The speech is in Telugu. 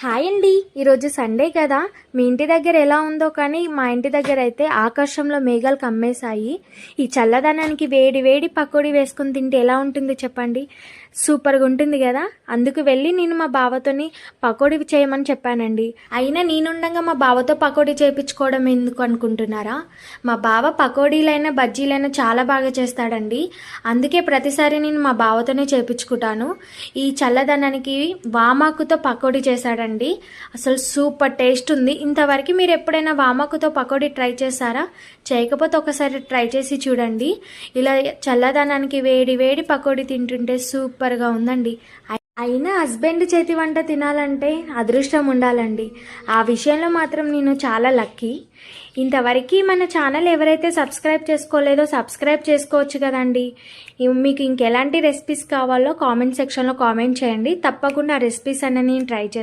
హాయ్ అండి. ఈరోజు సండే కదా, మీ ఇంటి దగ్గర ఎలా ఉందో కానీ మా ఇంటి దగ్గర అయితే ఆకాశంలో మేఘాలు కమ్మేశాయి. ఈ చల్లదనానికి వేడి వేడి పకోడీ వేసుకుని తింటే ఎలా ఉంటుంది చెప్పండి? సూపర్గా ఉంటుంది కదా. అందుకు వెళ్ళి నేను మా బావతోని పకోడీ చేయమని చెప్పానండి. అయినా నేనుండగా మా బావతో పకోడీ చేయించుకోవడం ఎందుకు అనుకుంటున్నారా? మా బావ పకోడీలైనా బజ్జీలైనా చాలా బాగా చేస్తాడండి. అందుకే ప్రతిసారి నేను మా బావతోనే చేయించుకుంటాను. ఈ చల్లదనానికి వామాకుతో పకోడీ చేశాడండి. అసలు సూపర్ టేస్ట్ ఉంది. ఇంతవరకు మీరు ఎప్పుడైనా వామాకుతో పకోడీ ట్రై చేశారా? చేయకపోతే ఒకసారి ట్రై చేసి చూడండి. ఇలా చల్లదనానికి వేడి వేడి పకోడీ తింటుంటే సూపర్గా ఉందండి. అయినా హస్బెండ్ చేతి వంట తినాలంటే అదృష్టం ఉండాలండి. ఆ విషయంలో మాత్రం నేను చాలా లక్కీ. ఇంతవరకు మన ఛానల్ ఎవరైతే సబ్స్క్రైబ్ చేసుకోలేదో సబ్స్క్రైబ్ చేసుకోవచ్చు కదండి. మీకు ఇంకెలాంటి రెసిపీస్ కావాలో కామెంట్ సెక్షన్లో కామెంట్ చేయండి. తప్పకుండా రెసిపీస్ అన్నీ నేను ట్రై చేస్తాను.